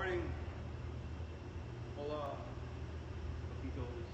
morning. Hola. Loquitos.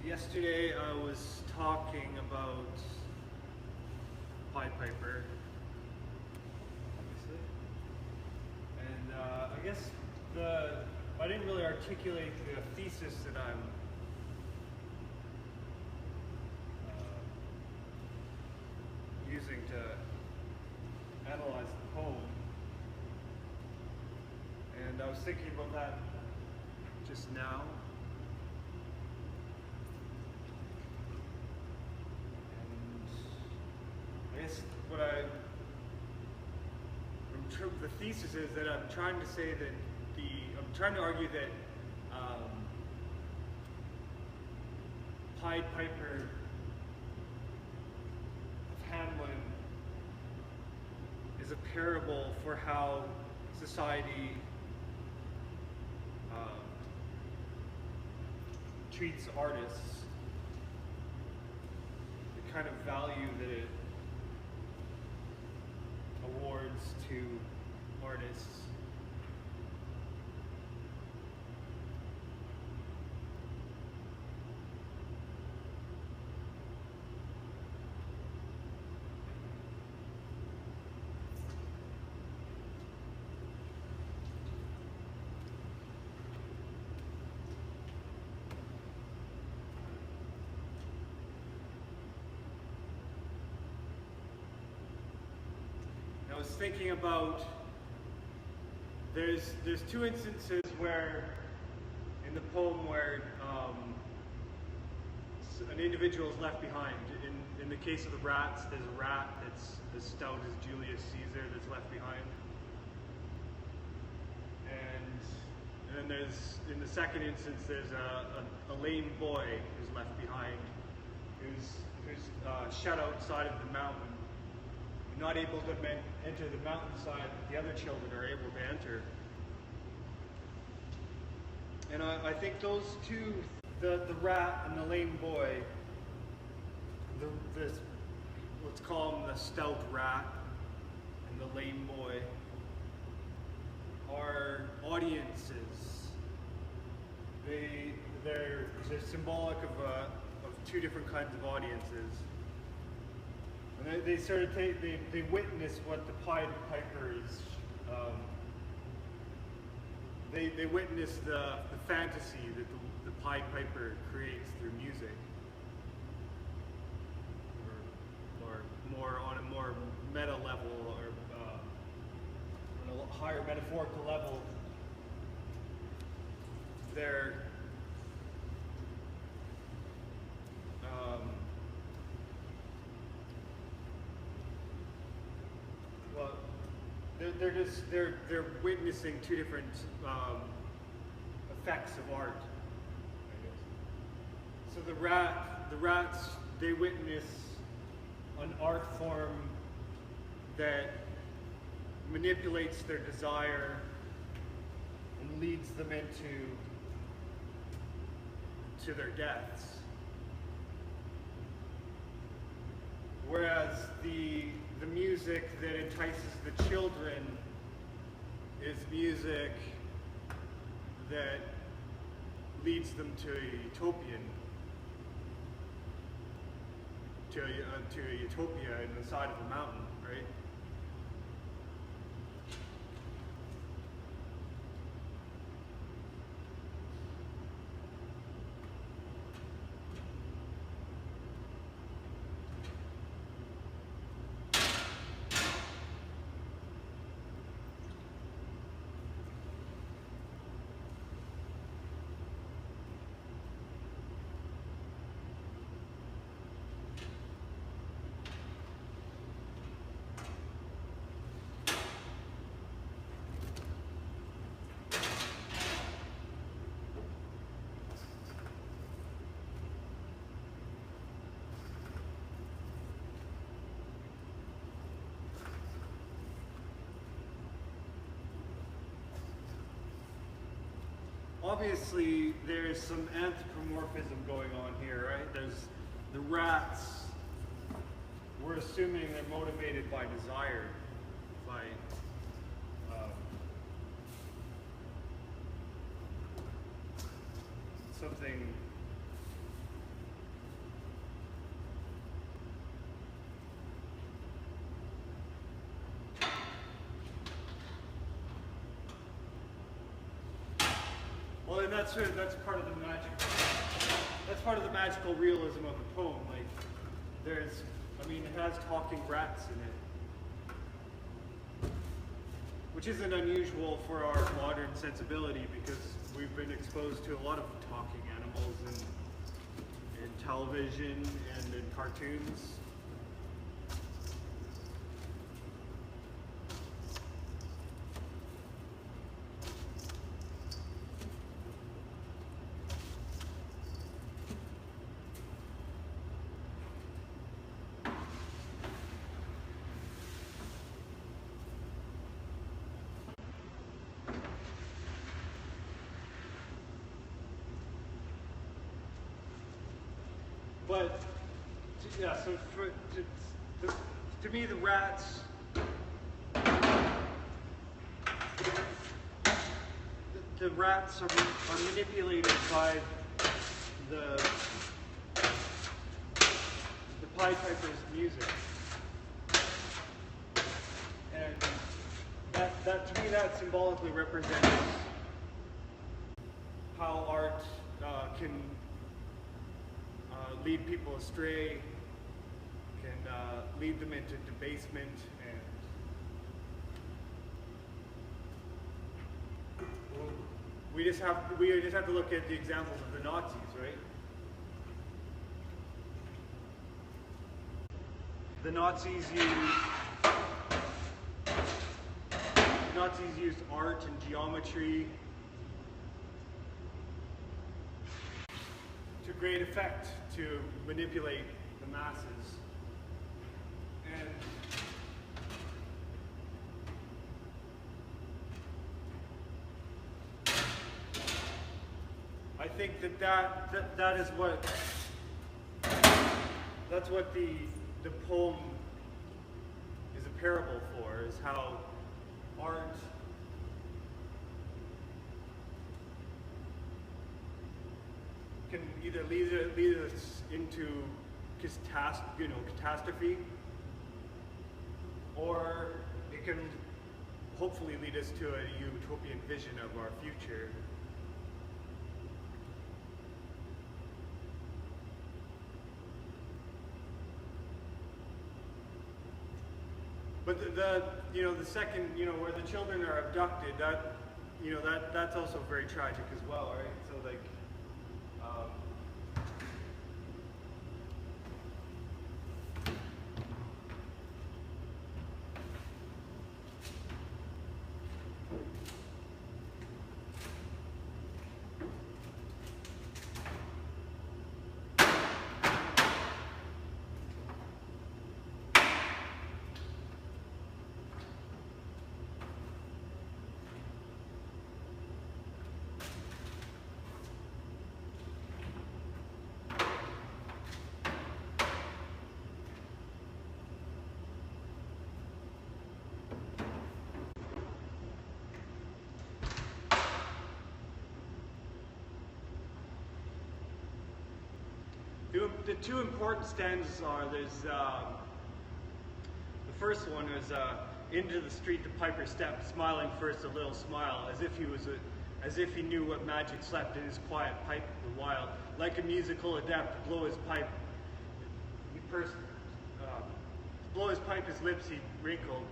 Yesterday I was talking about Pied Piper, obviously, and I guess I didn't really articulate the thesis that I'm using to analyze the poem, and I was thinking about that just now. I guess the thesis is that I'm trying to say that I'm trying to argue that Pied Piper of Hamelin is a parable for how society treats artists, the kind of value that it awards to artists. I was thinking about, there's two instances where, in the poem, where an individual is left behind. In the case of the rats, there's a rat that's as stout as Julius Caesar that's left behind. And then there's, in the second instance, there's a lame boy who's left behind, who's shut outside of the mountain, not able to enter the mountainside that the other children are able to enter. And I think those two, the rat and the lame boy, let's call them the stout rat and the lame boy, are audiences. They're symbolic of two different kinds of audiences. And they sort of they witness what the Pied Piper is. They witness the fantasy that the Pied Piper creates through music, or more on a more meta level, or on a higher metaphorical level. They're they're witnessing two different effects of art, I guess. So the rats, they witness an art form that manipulates their desire and leads them into their deaths. Whereas the music that entices the children is music that leads them to a utopia in the side of the mountain, right? Obviously, there's some anthropomorphism going on here, right? There's the rats. We're assuming they're motivated by desire, by something. Well, and that's part of the magic. That's part of the magical realism of the poem. Like, it has talking rats in it, which isn't unusual for our modern sensibility because we've been exposed to a lot of talking animals in television and in cartoons. But yeah, so to me, the rats, the rats are manipulated by the Pied Piper's music, and that to me that symbolically represents how art can lead people astray, can lead them into debasement, and we just have to look at the examples of the Nazis, right? The Nazis used art and geometry to great effect to manipulate the masses. And I think that is what the poem is a parable for, is how art can either lead us into catastrophe, or it can hopefully lead us to a utopian vision of our future. But the second, where the children are abducted, that's also very tragic as well, right? So like, the two important stanzas are, there's the first one is into the street the piper stepped, smiling first a little smile, as if he knew what magic slept in his quiet pipe the while. Like a musical adept, blow his pipe, blow his pipe, his lips he wrinkled,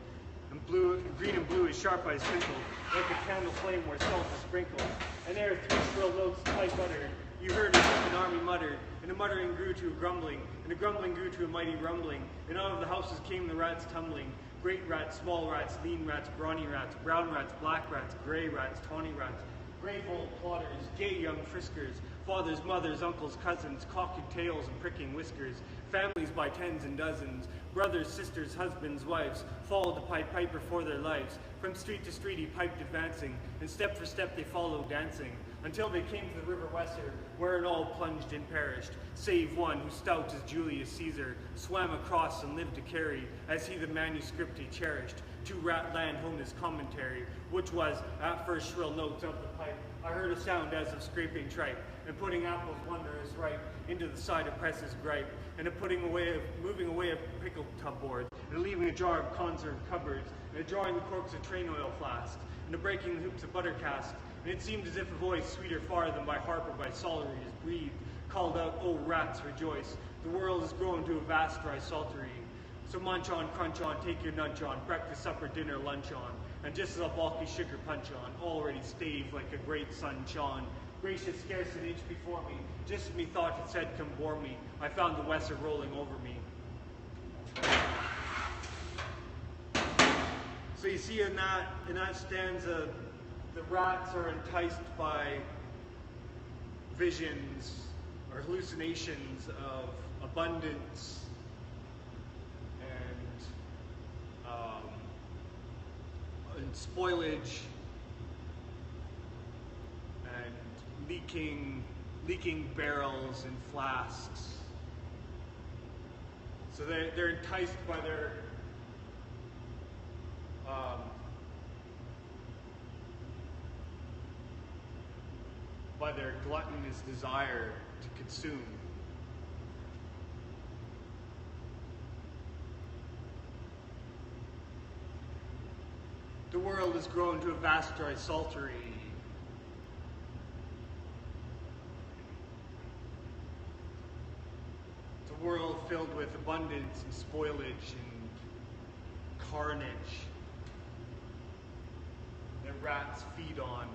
and green and blue his sharp eyes twinkled, like a candle flame where salt is sprinkled. And ere 3 shrill notes the pipe uttered, you heard an army muttered, and a muttering grew to a grumbling, and a grumbling grew to a mighty rumbling, and out of the houses came the rats tumbling, great rats, small rats, lean rats, brawny rats, brown rats, black rats, gray rats, tawny rats, grave old plotters, gay young friskers, fathers, mothers, uncles, cousins, cocking tails and pricking whiskers, families by tens and dozens, brothers, sisters, husbands, wives, followed the Pied Piper for their lives. From street to street he piped advancing, and step for step they followed dancing, until they came to the river Weser, wherein all plunged and perished, save one who stout as Julius Caesar, swam across and lived to carry, as he the manuscript he cherished, to Ratland home his commentary, which was, at first shrill notes of the pipe, I heard a sound as of scraping tripe, and putting apples wondrous ripe into the side of presses gripe, and a moving away of pickled tub boards, and leaving a jar of conserve cupboards, and a drawing the corks of train oil flasks, and a breaking the hoops of butter casks, and it seemed as if a voice, sweeter far than by harp or by psaltery is breathed, called out, "O rats, rejoice! The world is grown to a vast dry saltery. So munch on, crunch on, take your nunch on, breakfast, supper, dinner, lunch on, and just as a bulky sugar punch on, already stave like a great sun shone. Gracious scarce an inch before me, just as me thought it said come bore me, I found the Weser rolling over me." So you see in that stanza, the rats are enticed by visions or hallucinations of abundance and spoilage and leaking barrels and flasks So they're enticed by their gluttonous desire to consume. The world has grown to a vast dry saltery. It's a world filled with abundance and spoilage and carnage that rats feed on.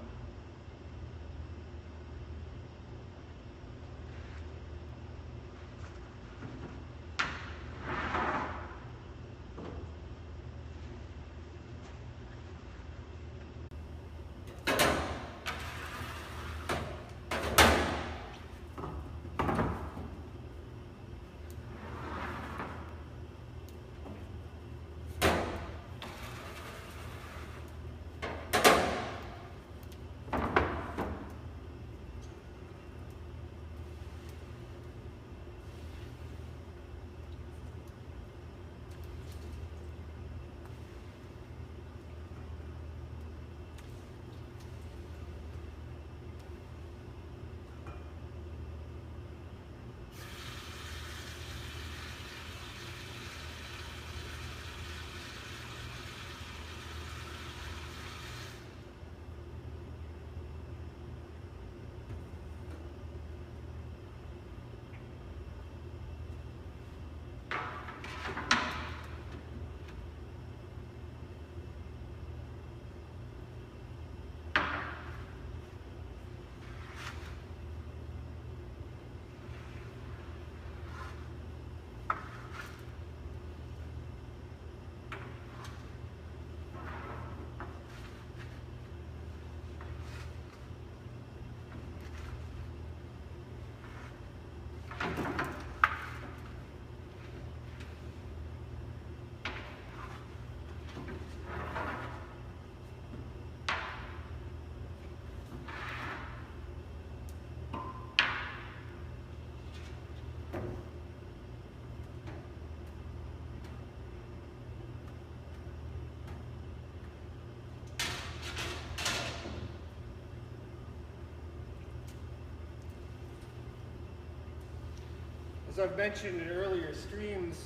As I've mentioned in earlier streams,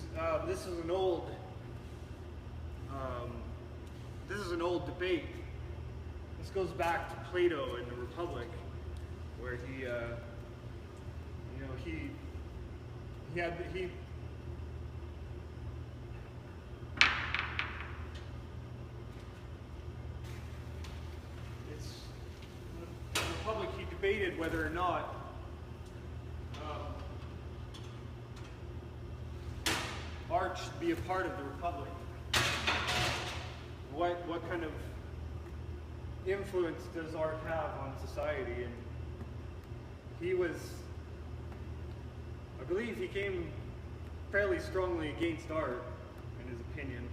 this is an old debate. This goes back to Plato in the Republic, where he debated whether or not art should be a part of the Republic. What kind of influence does art have on society? And I believe he came fairly strongly against art, in his opinion.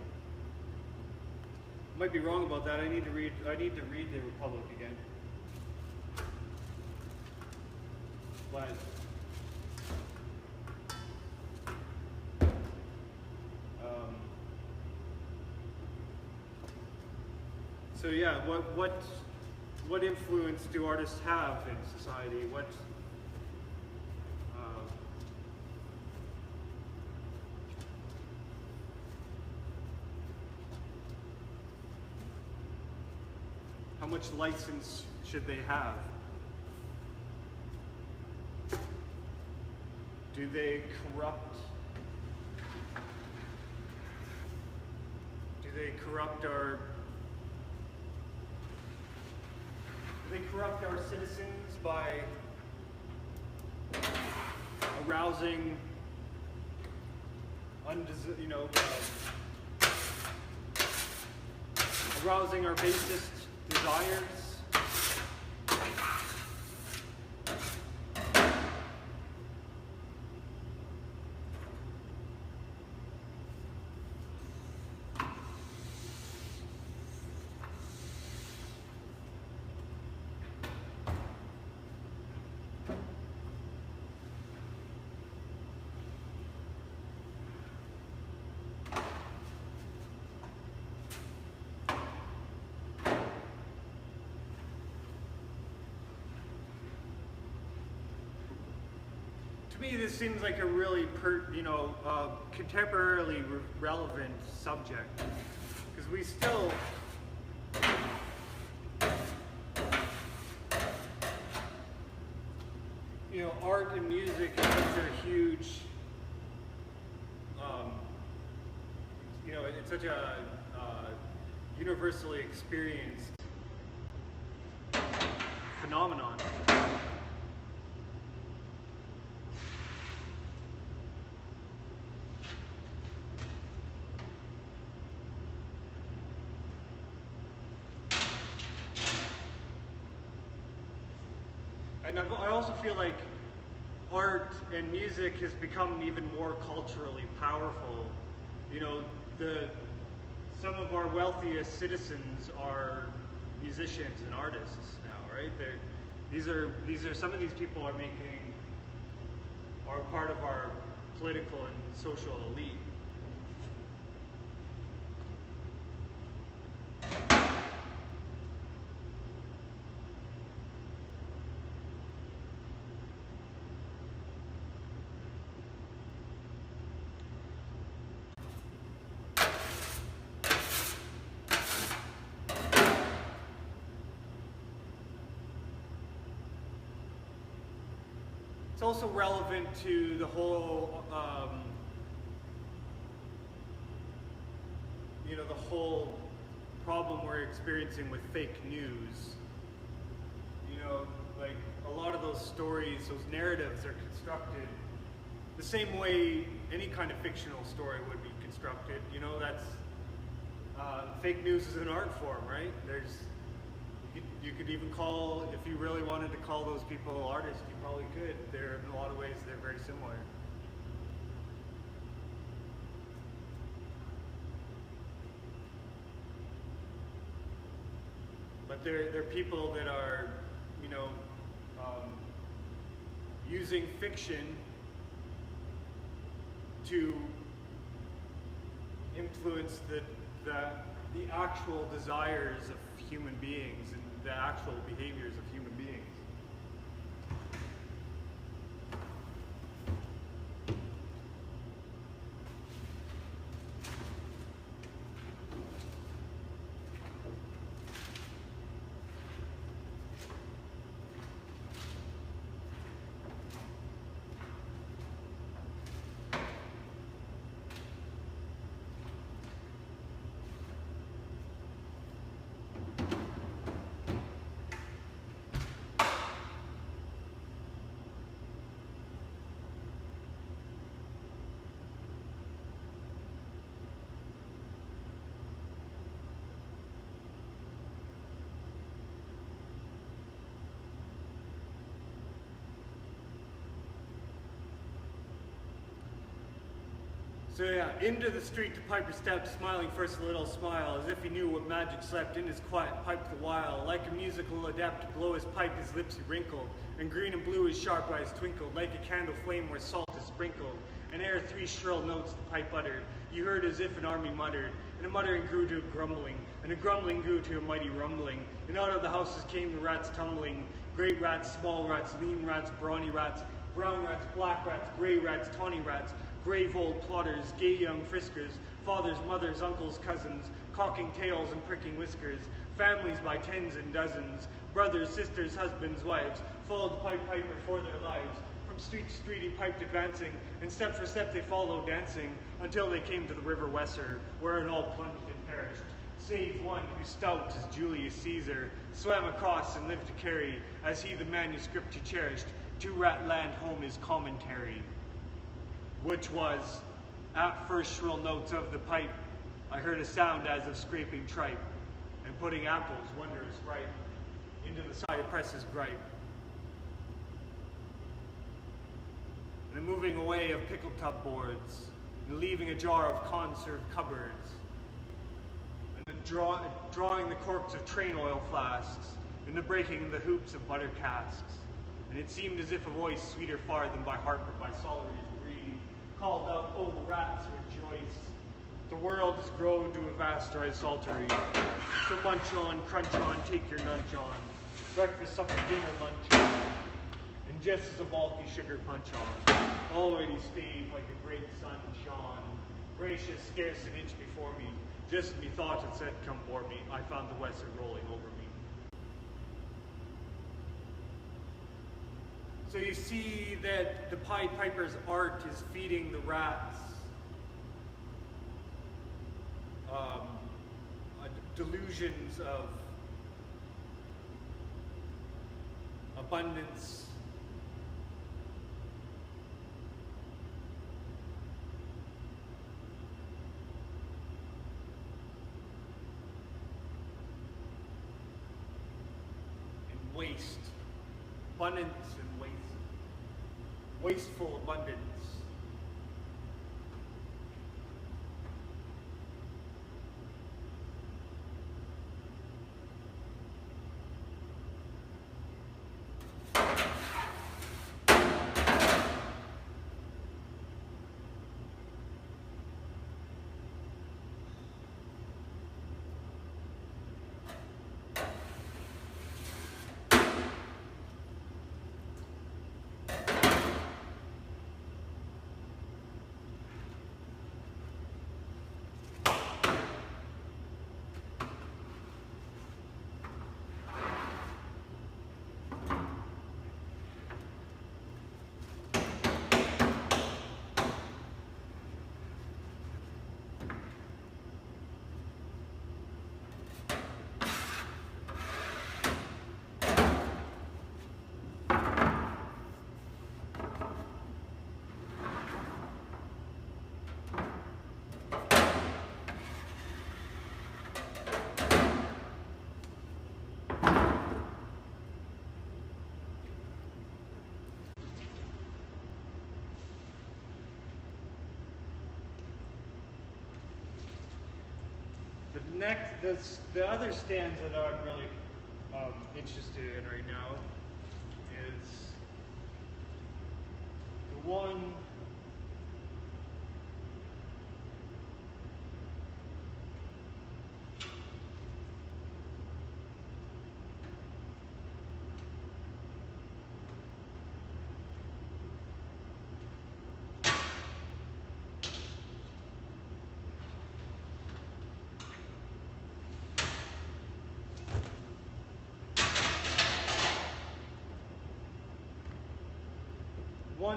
Might be wrong about that. I need to read the Republic again. But so yeah, what influence do artists have in society? How much license should they have? Do they corrupt our citizens by arousing arousing our basest desires? me, this seems like a really, contemporarily relevant subject, because we still, art and music is such a huge, it's such a universally experienced phenomenon. And I also feel like art and music has become even more culturally powerful. Some of our wealthiest citizens are musicians and artists now, right? Some of these people are part of our political and social elite. It's also relevant to the whole, the whole problem we're experiencing with fake news. Like a lot of those stories, those narratives are constructed the same way any kind of fictional story would be constructed. That's fake news is an art form, right? You could even call, if you really wanted to call those people artists, you probably could. In a lot of ways, they're very similar. But they're people that are, using fiction to influence the actual desires of human beings and the actual behaviors of human beings. So yeah, into the street the piper stepped, smiling first a little smile, as if he knew what magic slept in his quiet pipe the while. Like a musical adept, to blow his pipe his lips he wrinkled, and green and blue his sharp eyes twinkled, like a candle flame where salt is sprinkled. And ere 3 shrill notes the pipe uttered, you heard as if an army muttered, and a muttering grew to a grumbling, and a grumbling grew to a mighty rumbling, and out of the houses came the rats tumbling, great rats, small rats, lean rats, brawny rats, brown rats, black rats, gray rats, tawny rats, grave old plotters, gay young friskers, fathers, mothers, uncles, cousins, cocking tails and pricking whiskers, families by tens and dozens, brothers, sisters, husbands, wives, followed the piper for their lives. From street to street he piped advancing, and step for step they followed dancing, until they came to the river Weser, wherein all plunged and perished, save one who stout as Julius Caesar, swam across and lived to carry, as he the manuscript he cherished, to rat land home his commentary. Which was, at first shrill notes of the pipe, I heard a sound as of scraping tripe, and putting apples wondrous ripe into the cider presses gripe, and a moving away of pickle tub boards, and leaving a jar of conserve cupboards, and drawing the corks of train oil flasks, and the breaking the hoops of butter casks, and it seemed as if a voice sweeter far than by harp or by psalteries called out, oh, the rats rejoice. The world has grown to a vast risaltery. So munch on, crunch on, take your nunch on. Breakfast, supper, dinner, lunch on. And just as a malty sugar punch on. already stayed like a great sun shone, gracious scarce an inch before me. Just methought it said, come bore me, I found the Weser rolling over me. So you see that the Pied Piper's art is feeding the rats delusions of abundance, and waste, abundance and waste, wasteful abundance. The other stanza that I'm really interested in right now is the one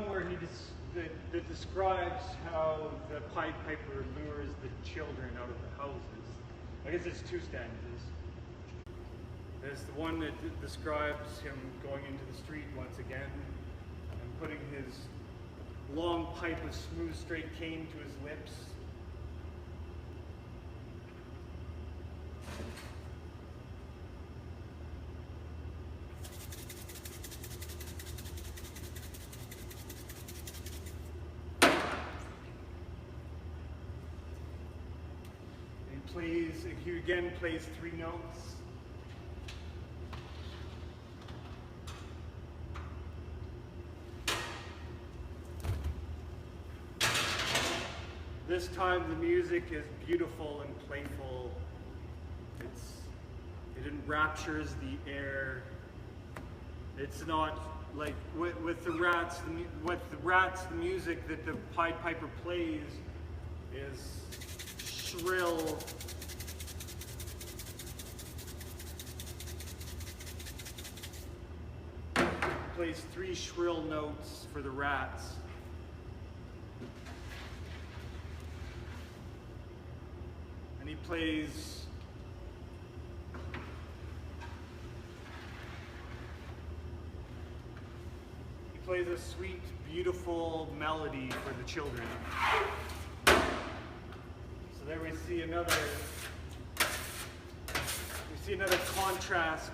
where that describes how the Pied Piper lures the children out of the houses. I guess it's two stanzas. There's the one that describes him going into the street once again and putting his long pipe of smooth straight cane to his lips. He again plays three notes. This time the music is beautiful and playful. It enraptures the air. It's not like with the rats. The music that the Pied Piper plays is shrill. Plays three shrill notes for the rats. And he plays a sweet, beautiful melody for the children. So there we see another contrast.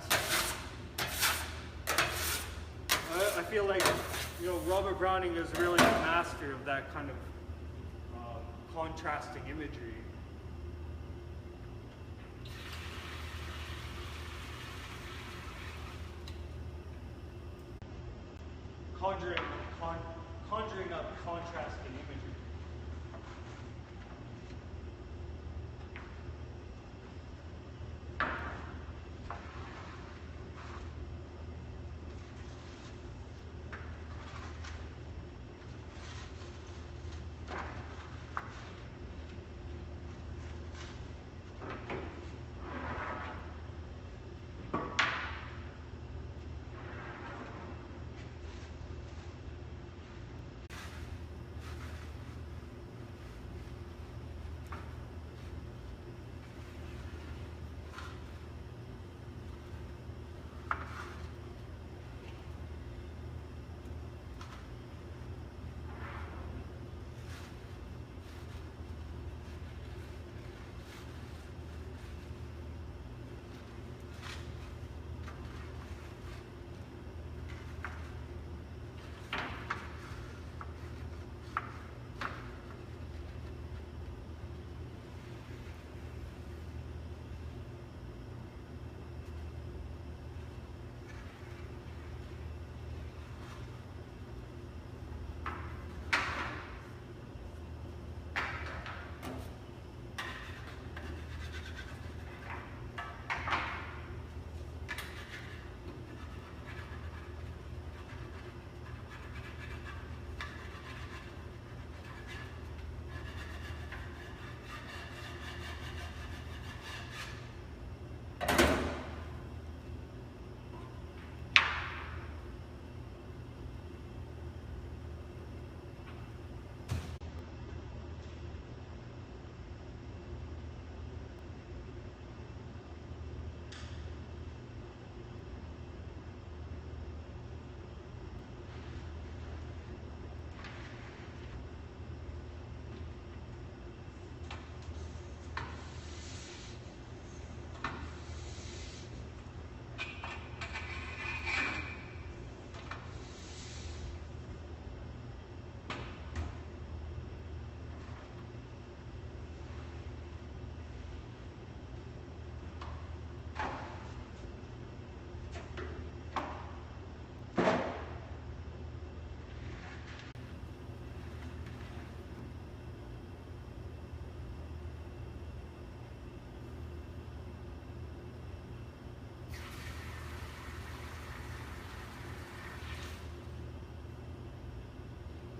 I feel like, Robert Browning is really a master of that kind of contrasting imagery. Conjuring up contrasting imagery.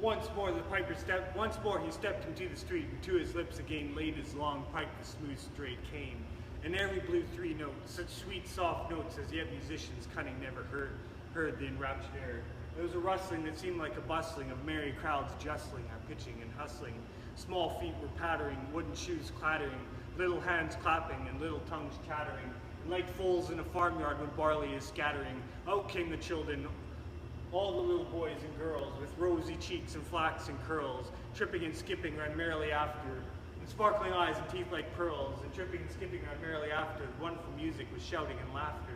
Once more he stepped into the street, and to his lips again laid his long pipe, the smooth straight cane. And there he blew 3 notes, such sweet soft notes as yet musicians cunning never heard the enraptured air. There was a rustling that seemed like a bustling of merry crowds justling, pitching and hustling. Small feet were pattering, wooden shoes clattering, little hands clapping and little tongues chattering. And like foals in a farmyard when barley is scattering, out came the children, all the little boys and girls, with rosy cheeks and flaxen curls, tripping and skipping ran merrily after, and sparkling eyes and teeth like pearls, and tripping and skipping ran merrily after, the wonderful music was shouting and laughter.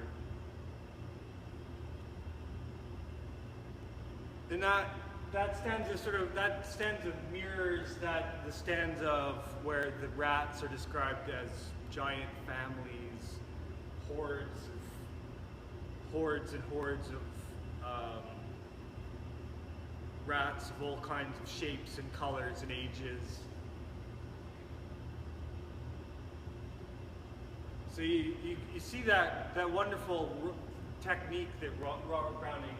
And that stanza mirrors the stanza of where the rats are described as giant families, hordes and hordes of rats of all kinds of shapes and colors and ages. So you see that wonderful technique that Robert Browning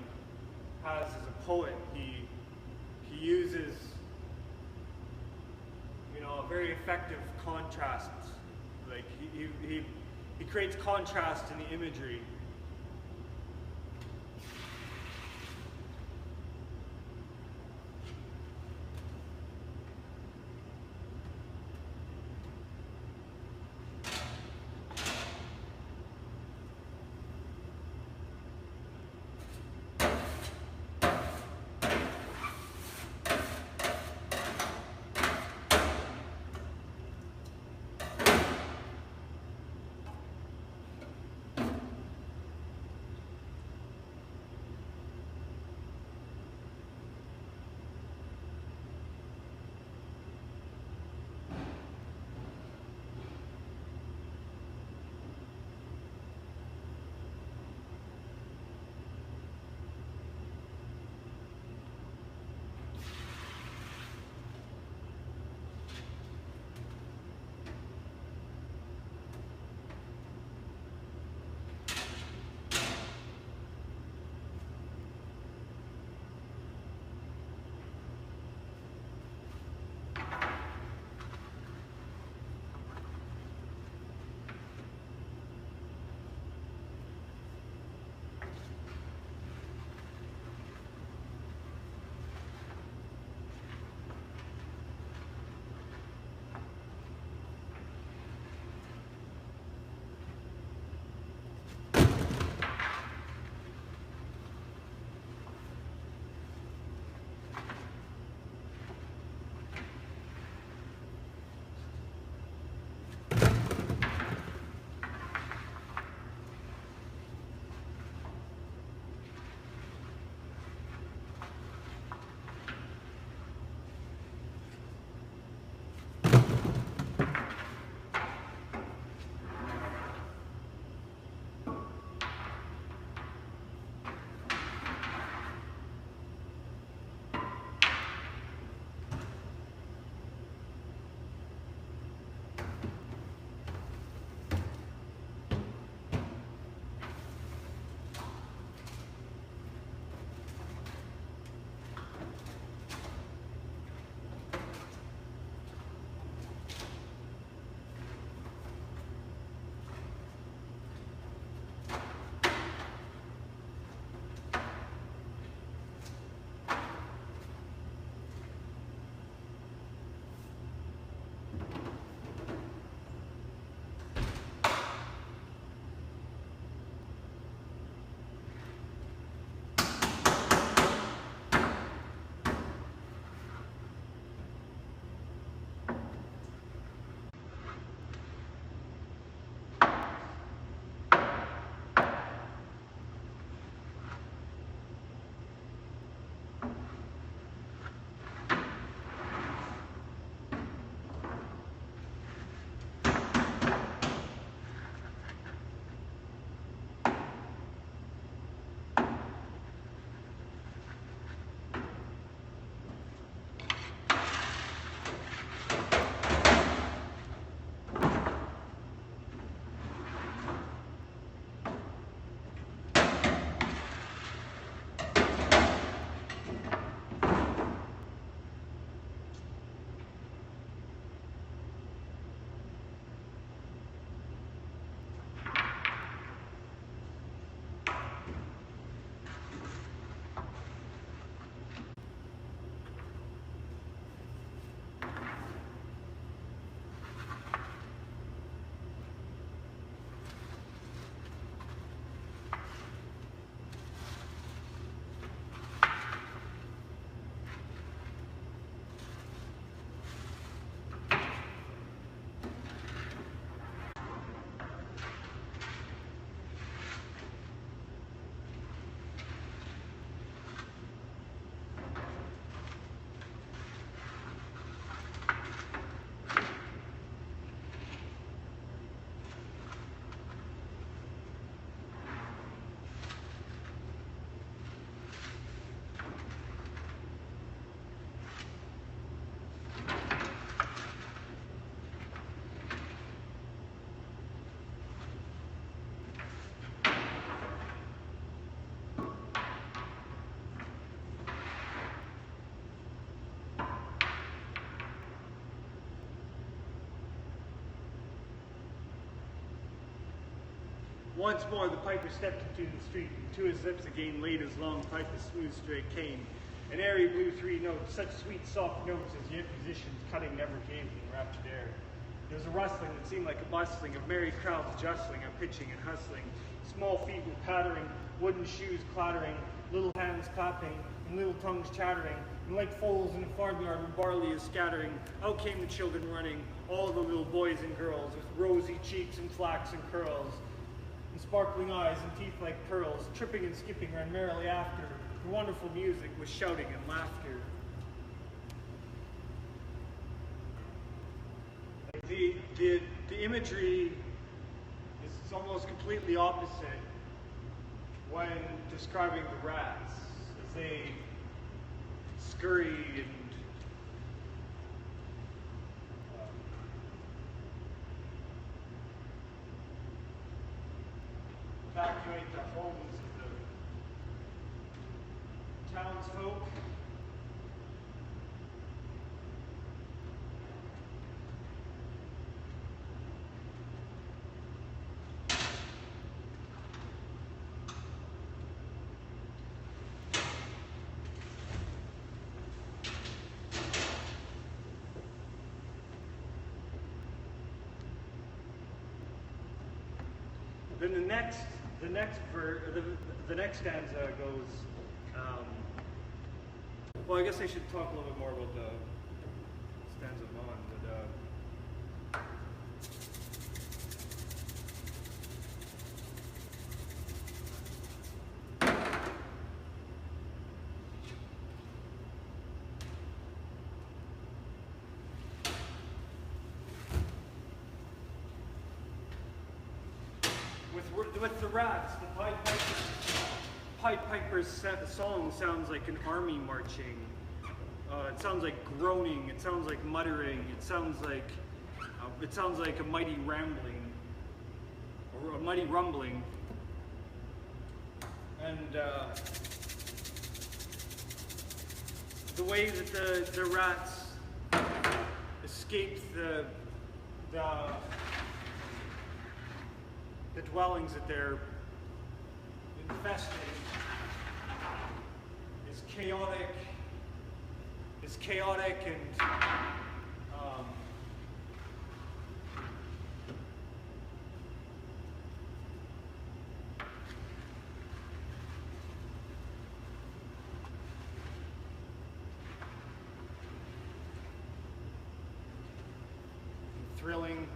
has as a poet. He uses, a very effective contrast. Like he creates contrast in the imagery. Once more the piper stepped into the street, and to his lips again laid his long pipe of smooth straight cane. An airy blew 3 notes, such sweet soft notes as yet musicians cutting never gave in raptured air. There was a rustling that seemed like a bustling of merry crowds jostling and pitching and hustling. Small feet were pattering, wooden shoes clattering, little hands clapping, and little tongues chattering, and like foals in a farmyard when barley is scattering, out came the children running, all the little boys and girls, with rosy cheeks and flaxen curls, and sparkling eyes and teeth like pearls, tripping and skipping ran merrily after, the wonderful music with shouting and laughter. The imagery is almost completely opposite when describing the rats, as they scurry and evacuate the homes of the townsfolk. Then the next stanza goes. Well, I guess I should talk a little bit more about the stanza on, but. With the rats, the Pied Piper's song sounds like an army marching. It sounds like groaning. It sounds like muttering. It sounds like a mighty rambling or a mighty rumbling. And the way that the rats escape the dwellings that they're infesting is chaotic and thrilling.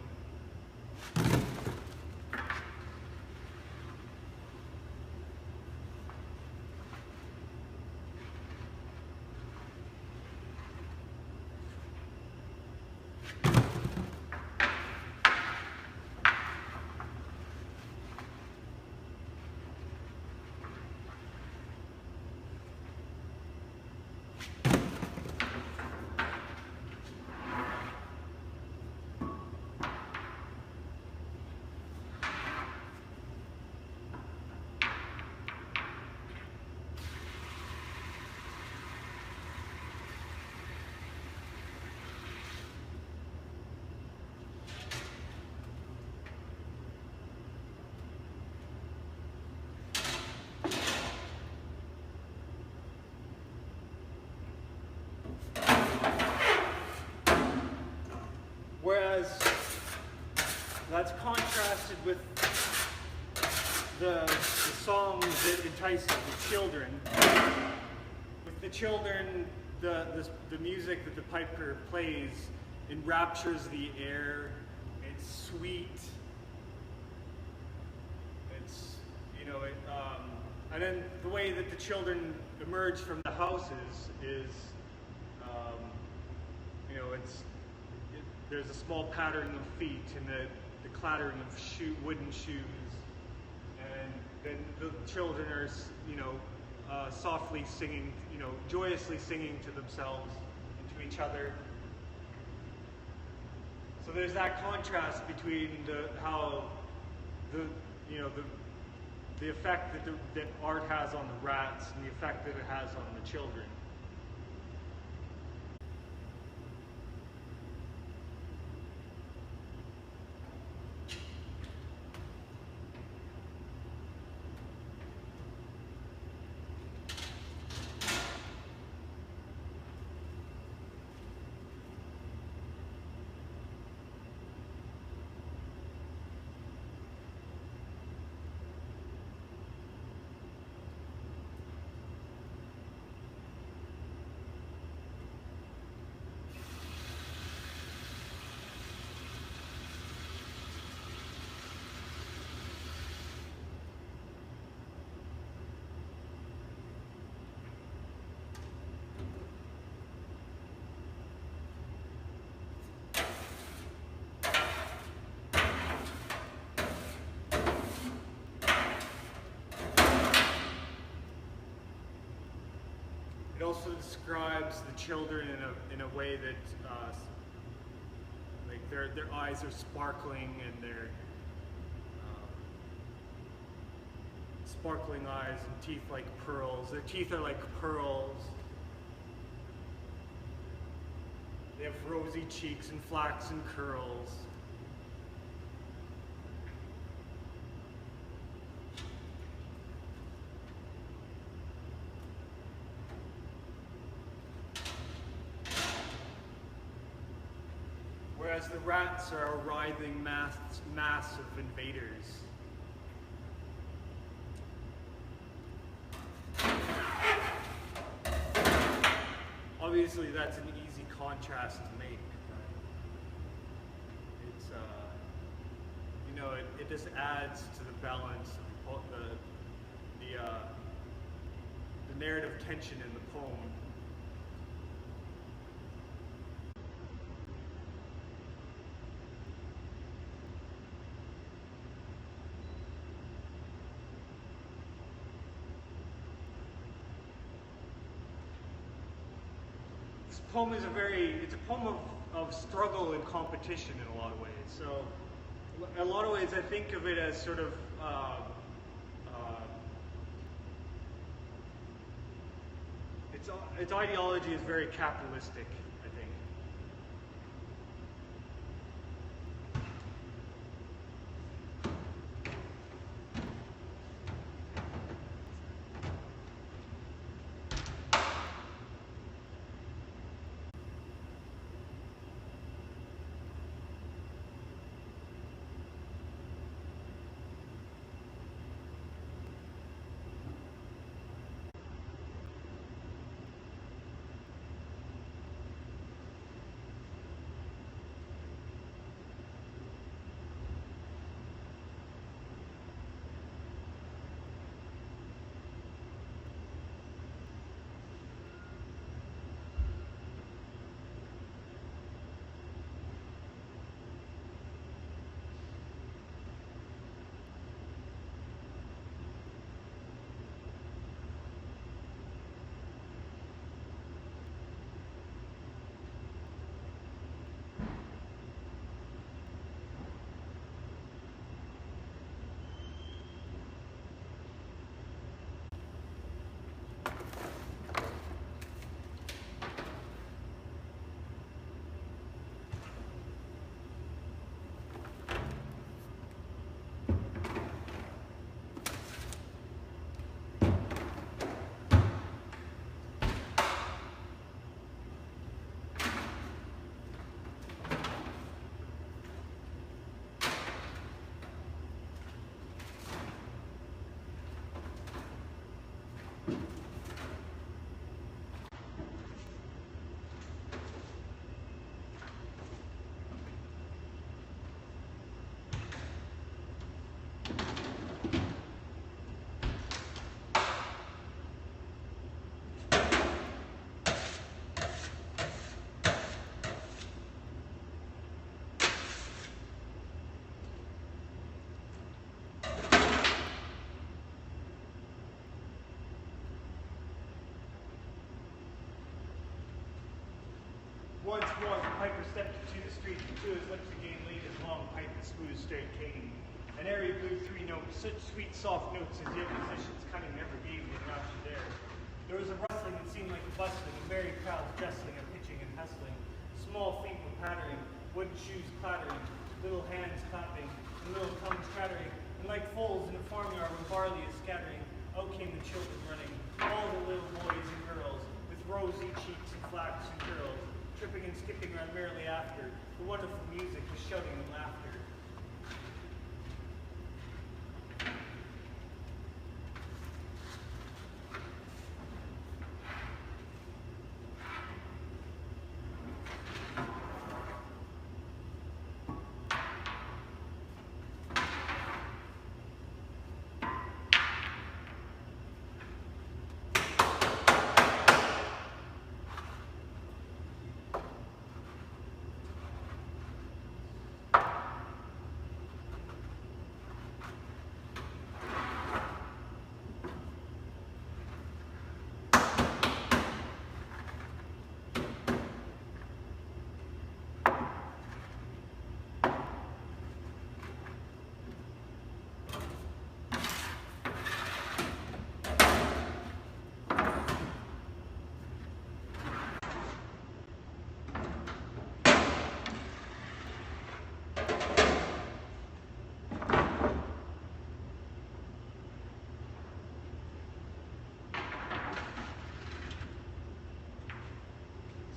Whereas that's contrasted with the songs that entice the children. With the children, the music that the piper plays enraptures the air. It's sweet. It's, and then the way that the children emerge from the houses is, there's a small pattering of feet and the clattering of wooden shoes, and then the children are, softly singing, joyously singing to themselves and to each other. So there's that contrast between the effect that art has on the rats and the effect that it has on the children. also describes the children in a way that like their eyes are sparkling, and their sparkling eyes and teeth like pearls. Their teeth are like pearls. They have rosy cheeks and flaxen curls. Whereas the rats are a writhing mass of invaders. Obviously, that's an easy contrast to make. It's, you know, it just adds to the balance of the narrative tension in the poem. This poem is it's a poem of struggle and competition in a lot of ways. So, in a lot of ways, I think of it as sort of its ideology is very capitalistic, I think. Once more, the piper stepped into the street, and to his lips again laid his long pipe and smooth straight cane. An airy blew 3 notes, such sweet soft notes as yet musicians cunning never gave me an option there. There was a rustling that seemed like a bustling, a merry crowd jesting and pitching and hustling. Small feet were pattering, wooden shoes clattering, little hands clapping, and little tongues chattering, and like foals in a farmyard where barley is scattering, out came the children running, all the little boys and girls, with rosy cheeks and flaxen curls, tripping and skipping ran merrily after the wonderful music, the shouting and laughter.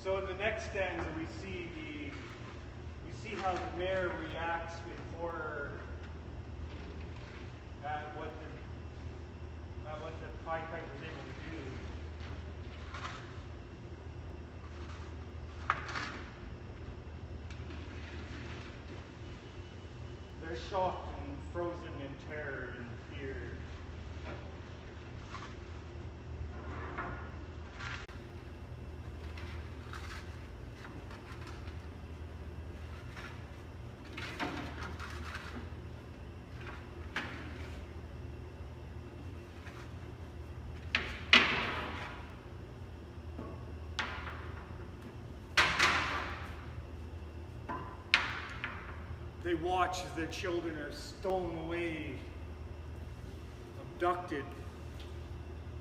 So in the next stanza, we see how the mayor reacts with horror at what the Pied Piper was able to do. They're shocked and frozen in terror and fear. They watch as their children are stolen away, abducted.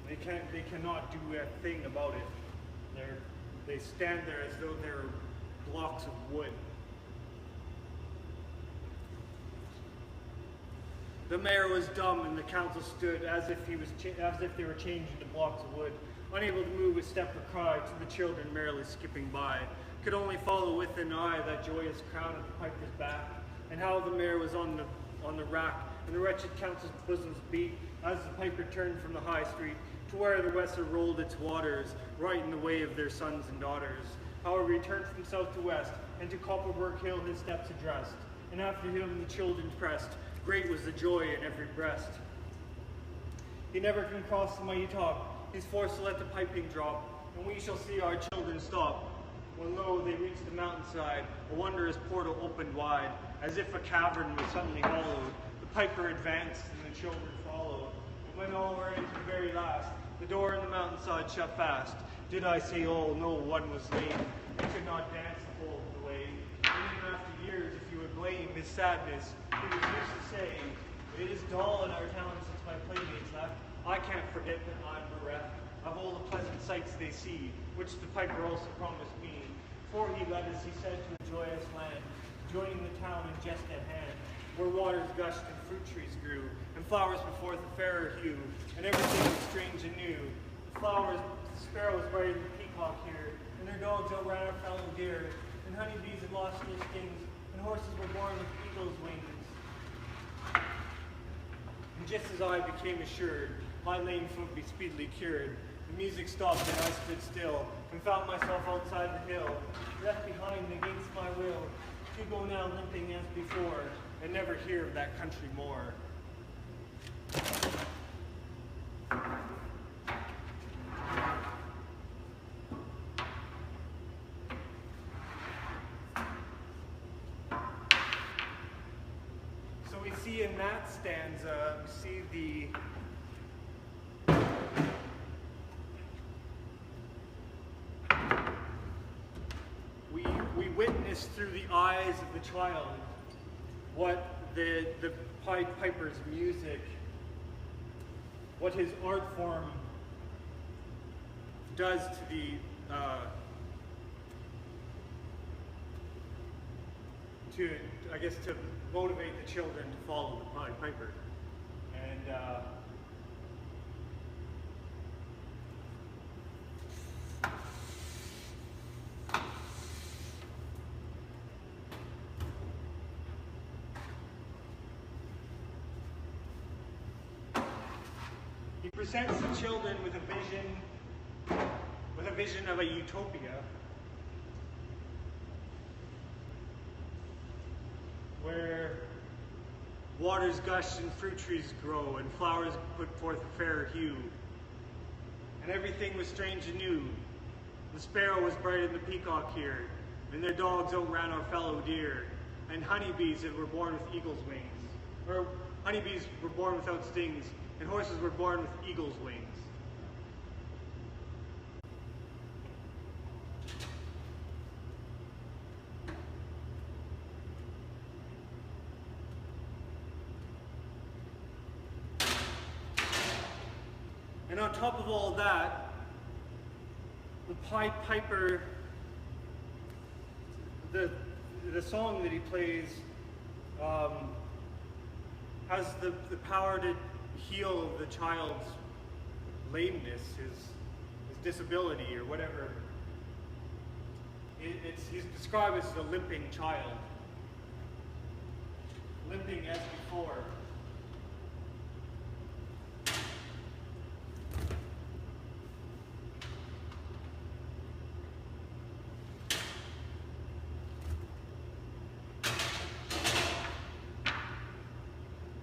They cannot do a thing about it. They stand there as though they're blocks of wood. The mayor was dumb, and the council stood as if they were changed into blocks of wood, unable to move a step or cry to the children merely skipping by. Could only follow with an eye that joyous crowd at the piper's back, and how the mayor was on the rack, and the wretched council's bosoms beat as the piper turned from the high street to where the Weser rolled its waters, right in the way of their sons and daughters. However, he turned from south to west, and to Copperberg Hill his steps addressed, and after him the children pressed. Great was the joy in every breast. He never can cross the mighty top, he's forced to let the piping drop, and we shall see our children stop. When lo, they reached the mountainside, a wondrous portal opened wide, as if a cavern was suddenly hollowed. The piper advanced, and the children followed. And when all were into the very last, the door in the mountainside shut fast. Did I say all? No, one was lame. He could not dance the whole of the way. And even after years, if you would blame his sadness, he was used to say, it is dull in our town since my playmates left. I can't forget that I'm bereft of all the pleasant sights they see, which the piper also promised me. For he led us, he said, to a joyous land, joining the town in just at hand, where waters gushed and fruit trees grew, and flowers before the fairer hue, and everything was strange and new. The sparrows brighter than the peacock here, and their dogs outran our fellow deer, and honeybees had lost their stings, and horses were born with eagle's wings. And just as I became assured, my lame foot be speedily cured, the music stopped and I stood still, and found myself outside the hill, left behind against my will, to go now limping as before, and never hear of that country more. So we see in that stanza, we see we witness through the eyes of the child what the Pied Piper's music, what his art form does to to motivate the children to follow the Pied Piper. And he presents the children with a vision of a utopia where waters gush and fruit trees grow and flowers put forth a fairer hue. And everything was strange and new. The sparrow was brighter than the peacock here, and their dogs outran our fellow deer, and honeybees that were born with eagle's wings. Or honeybees were born without stings, and horses were born with eagle's wings. And on top of all that, the Pied Piper, the song that he plays has the power to heal the child's lameness, his disability, or whatever He's described as a limping child. Limping as before.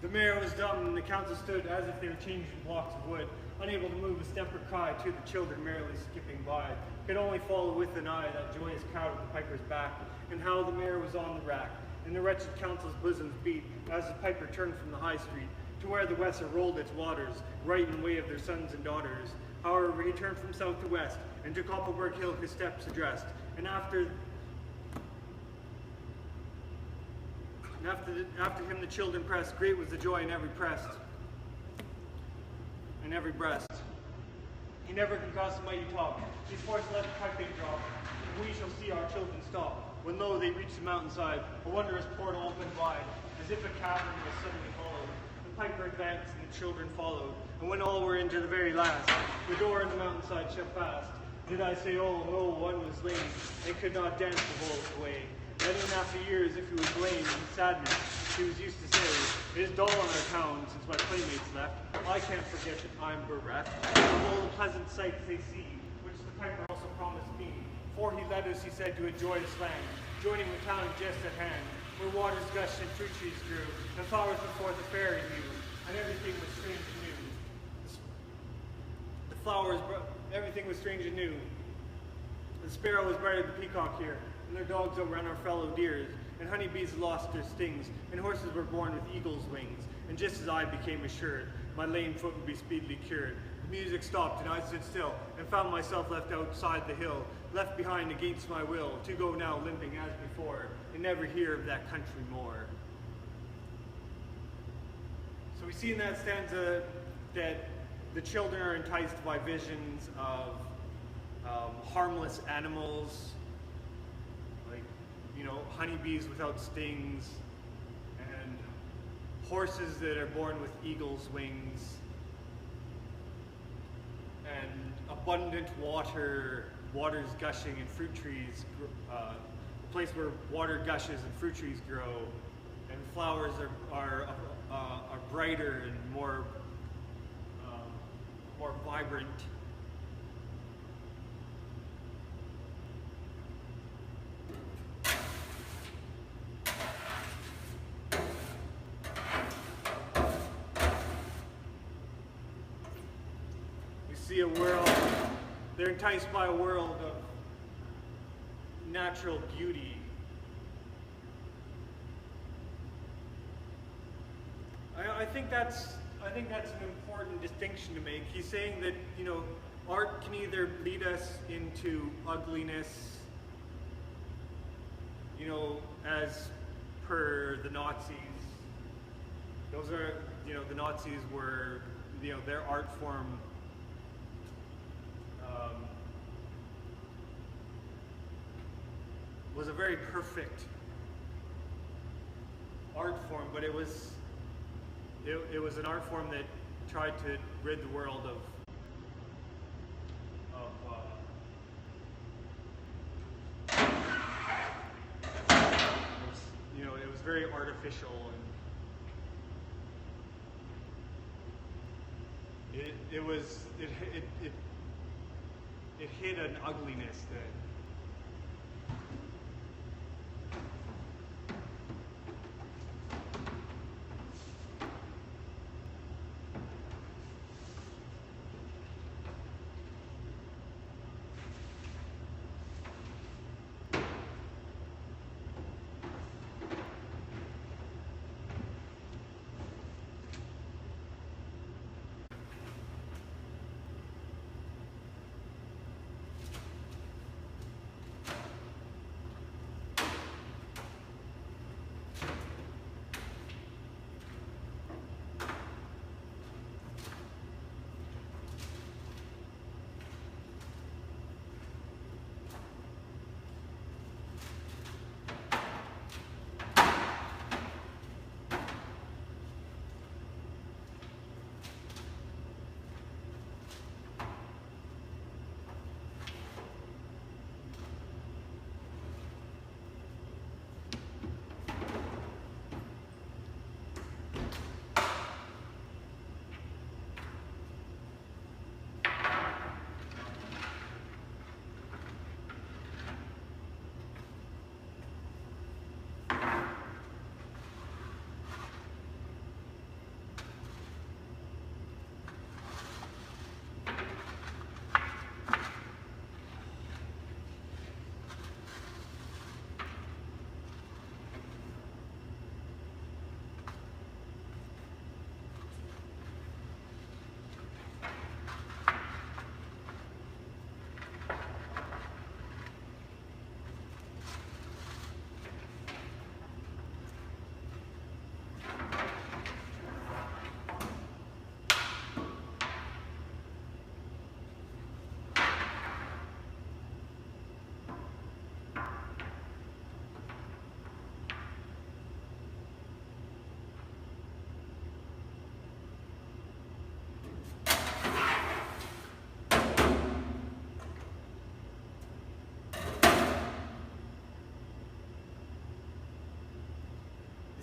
The mayor was dumb, and the council stood as if they were changing blocks of wood, unable to move a stem or cry to the children merrily skipping by. Could only follow with an eye that joyous crowd at the piper's back, and how the mayor was on the rack, and the wretched council's bosoms beat as the piper turned from the high street to where the Weser rolled its waters, right in the way of their sons and daughters. However, he turned from south to west, and to Koppelberg Hill his steps addressed, and after him the children pressed. Great was the joy in every breast. He never can cross the mighty top. These forced let the piping drop, and we shall see our children stop. When lo, they reached the mountainside, a wondrous portal opened wide, as if a cavern was suddenly hollowed. The piper advanced, and the children followed. And when all were into the very last, the door in the mountainside shut fast. Did I say, oh no, one was lame, and could not dance the whole way. Then in after years, if he was lame in sadness, he was used to say, it is dull on our town since my playmates left. I can't forget that I'm bereft of all the pleasant sights they see, which the piper also promised me. For he led us, he said, to a joyous land, joining the town just at hand, where waters gushed and fruit trees grew, and flowers before the fairy new, and everything was strange and new. Everything was strange and new. The sparrow was brighter than the peacock here, and their dogs outran our fellow deers, and honeybees lost their stings, and horses were born with eagle's wings. And just as I became assured, my lame foot would be speedily cured, the music stopped, and I stood still, and found myself left outside the hill, left behind against my will, to go now limping as before, and never hear of that country more. So we see in that stanza that the children are enticed by visions of harmless animals, like, honeybees without stings, and horses that are born with eagle's wings, and abundant waters gushing and fruit trees, a place where water gushes and fruit trees grow, and flowers are brighter and more vibrant. See a world, they're enticed by a world of natural beauty. I think that's an important distinction to make. He's saying that, art can either lead us into ugliness, as per the Nazis. Those are, the Nazis were, their art form was a very perfect art form, but it was an art form that tried to rid the world of it was very artificial, and it hid an ugliness that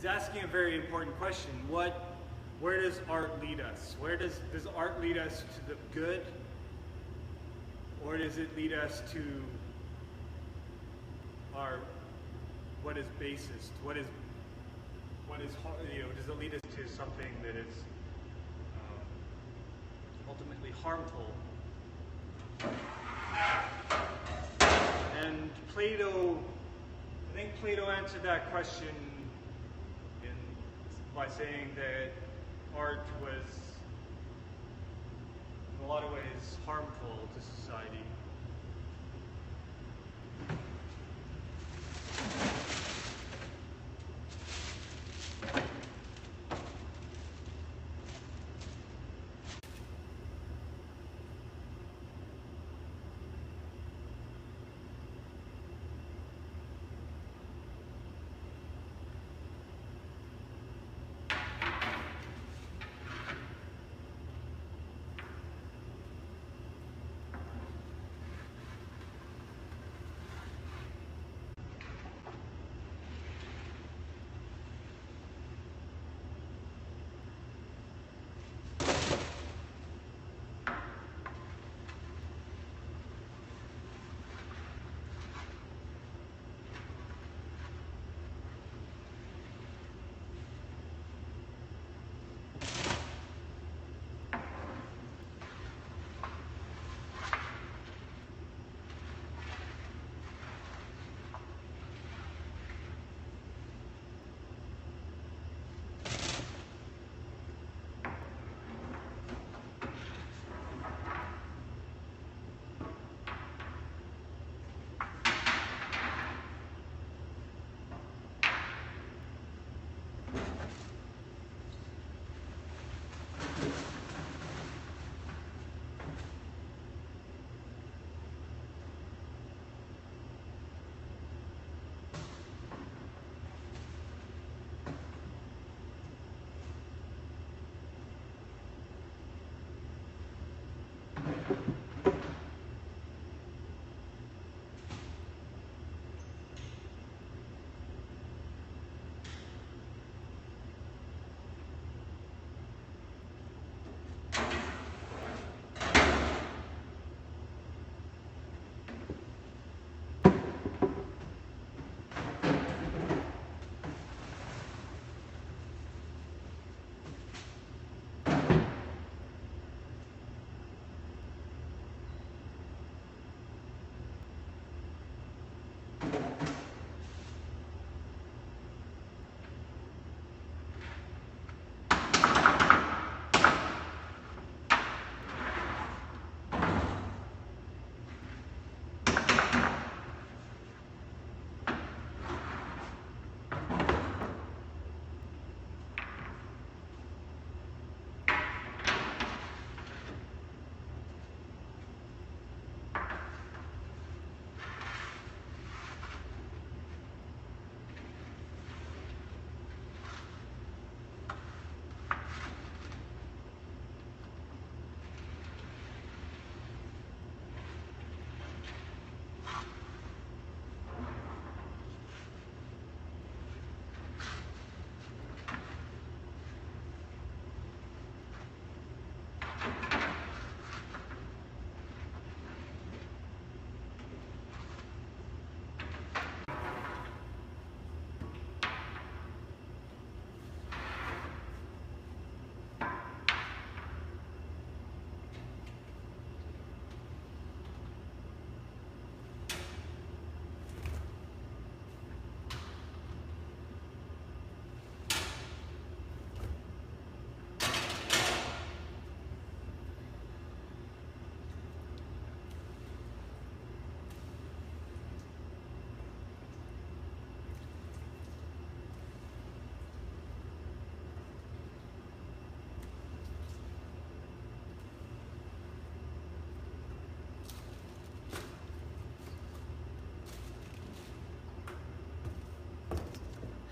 he's asking a very important question. Where does art lead us? Does art lead us to the good? Or does it lead us to what is basest? What is does it lead us to something that is ultimately harmful? And I think Plato answered that question by saying that art was, in a lot of ways, harmful to society.